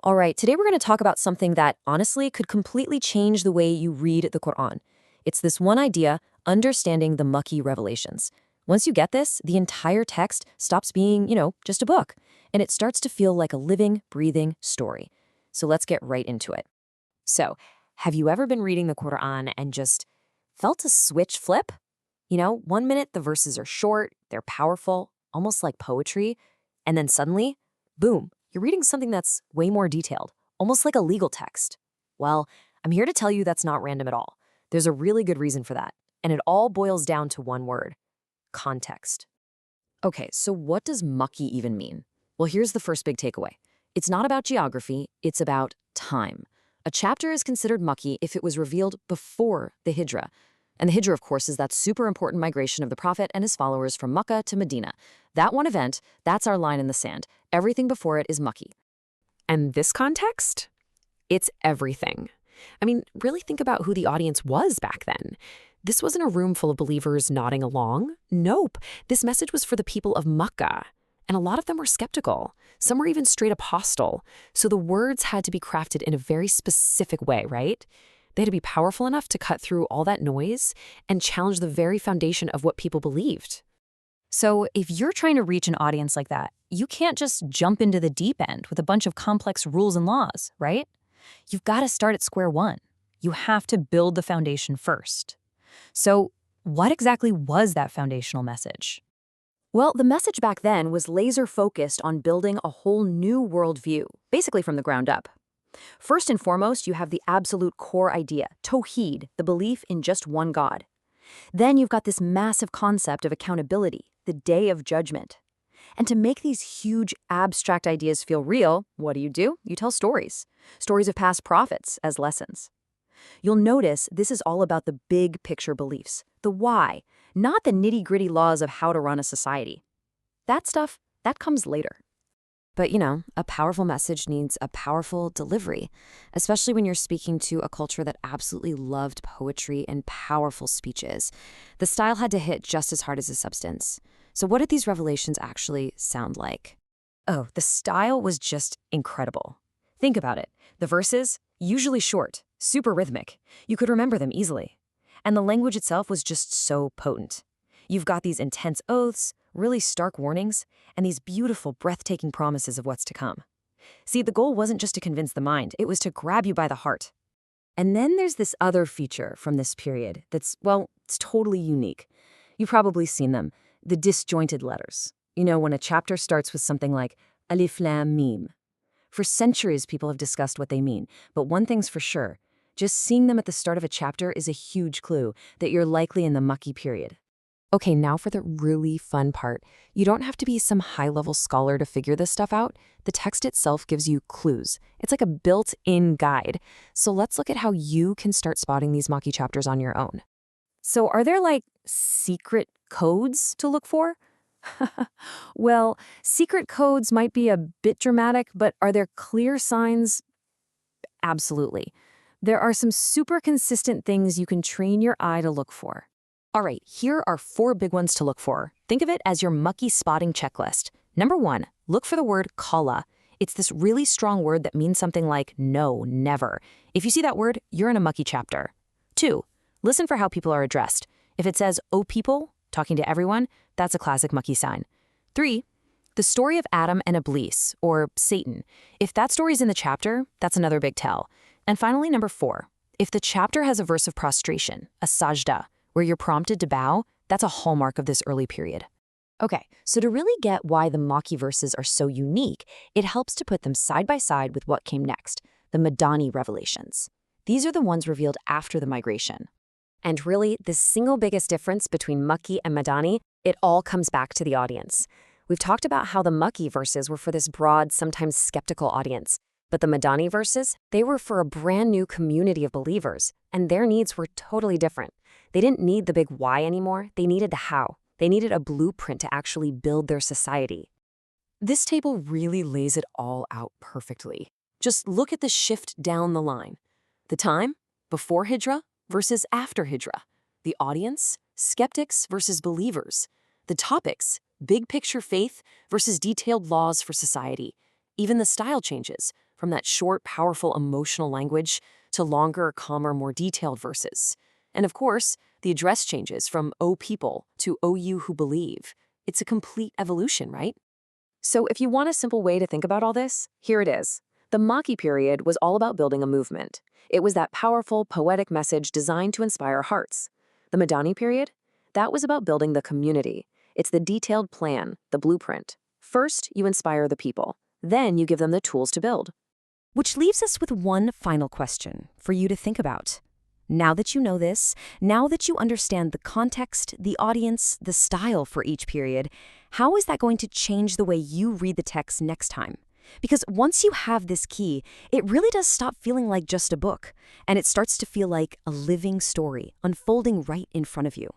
All right, today we're going to talk about something that honestly could completely change the way you read the Quran. It's this one idea, understanding the Makki revelations. Once you get this, the entire text stops being, just a book, and it starts to feel like a living, breathing story. So let's get right into it. So, have you ever been reading the Quran and just felt a switch flip? One minute the verses are short, they're powerful, almost like poetry, and then suddenly, boom, you're reading something that's way more detailed, almost like a legal text. Well, I'm here to tell you that's not random at all. There's a really good reason for that, and it all boils down to one word: context. Okay, so what does Makki even mean? Well, here's the first big takeaway. It's not about geography, it's about time. A chapter is considered Makki if it was revealed before the Hijrah. And the Hijrah, of course, is that super important migration of the Prophet and his followers from Mecca to Medina. That one event, that's our line in the sand. Everything before it is Makki. And this context? It's everything. I mean, really think about who the audience was back then. This wasn't a room full of believers nodding along. Nope. This message was for the people of Mecca. And a lot of them were skeptical. Some were even straight up hostile. So the words had to be crafted in a very specific way, right? They had to be powerful enough to cut through all that noise and challenge the very foundation of what people believed. So if you're trying to reach an audience like that, you can't just jump into the deep end with a bunch of complex rules and laws, right? You've got to start at square one. You have to build the foundation first. So what exactly was that foundational message? Well, the message back then was laser-focused on building a whole new worldview, basically from the ground up. First and foremost, you have the absolute core idea, Tawheed, the belief in just one God. Then you've got this massive concept of accountability, the day of judgment. And to make these huge abstract ideas feel real, what do? You tell stories. Stories of past prophets as lessons. You'll notice this is all about the big picture beliefs, the why, not the nitty-gritty laws of how to run a society. That stuff, that comes later. But, a powerful message needs a powerful delivery, especially when you're speaking to a culture that absolutely loved poetry and powerful speeches. The style had to hit just as hard as the substance. So what did these revelations actually sound like? Oh, the style was just incredible. Think about it. The verses, usually short, super rhythmic. You could remember them easily. And the language itself was just so potent. You've got these intense oaths, really stark warnings, and these beautiful, breathtaking promises of what's to come. See, the goal wasn't just to convince the mind, it was to grab you by the heart. And then there's this other feature from this period that's, it's totally unique. You've probably seen them, the disjointed letters. When a chapter starts with something like Alif Lam Mim. For centuries, people have discussed what they mean, but one thing's for sure, just seeing them at the start of a chapter is a huge clue that you're likely in the Makki period. Okay, now for the really fun part. You don't have to be some high-level scholar to figure this stuff out. The text itself gives you clues. It's like a built-in guide. So let's look at how you can start spotting these Makki chapters on your own. So are there secret codes to look for? Well, secret codes might be a bit dramatic, but are there clear signs? Absolutely. There are some super consistent things you can train your eye to look for. All right, here are 4 big ones to look for. Think of it as your Makki spotting checklist. Number 1, look for the word kala. It's this really strong word that means something like no, never. If you see that word, you're in a Makki chapter. 2, listen for how people are addressed. If it says, "Oh people," talking to everyone, that's a classic Makki sign. 3, the story of Adam and Iblis, or Satan. If that story's in the chapter, that's another big tell. And finally, number 4, if the chapter has a verse of prostration, a sajda, where you're prompted to bow, that's a hallmark of this early period. Okay, so to really get why the Makki verses are so unique, it helps to put them side by side with what came next, the Madani revelations. These are the ones revealed after the migration. And really, the single biggest difference between Makki and Madani, it all comes back to the audience. We've talked about how the Makki verses were for this broad, sometimes skeptical audience. But the Madani verses, they were for a brand new community of believers, and their needs were totally different. They didn't need the big why anymore, they needed the how. They needed a blueprint to actually build their society. This table really lays it all out perfectly. Just look at the shift down the line. The time, before Hijrah versus after Hijrah. The audience, skeptics versus believers. The topics, big picture faith versus detailed laws for society. Even the style changes. from that short, powerful emotional language to longer, calmer, more detailed verses. And of course, the address changes from O people to O you who believe. It's a complete evolution, right? So if you want a simple way to think about all this, here it is. The Maki period was all about building a movement. It was that powerful, poetic message designed to inspire hearts. The Madani period? That was about building the community. It's the detailed plan, the blueprint. First, you inspire the people. Then you give them the tools to build. Which leaves us with one final question for you to think about. Now that you know this, now that you understand the context, the audience, the style for each period, how is that going to change the way you read the text next time? Because once you have this key, it really does stop feeling like just a book, and it starts to feel like a living story unfolding right in front of you.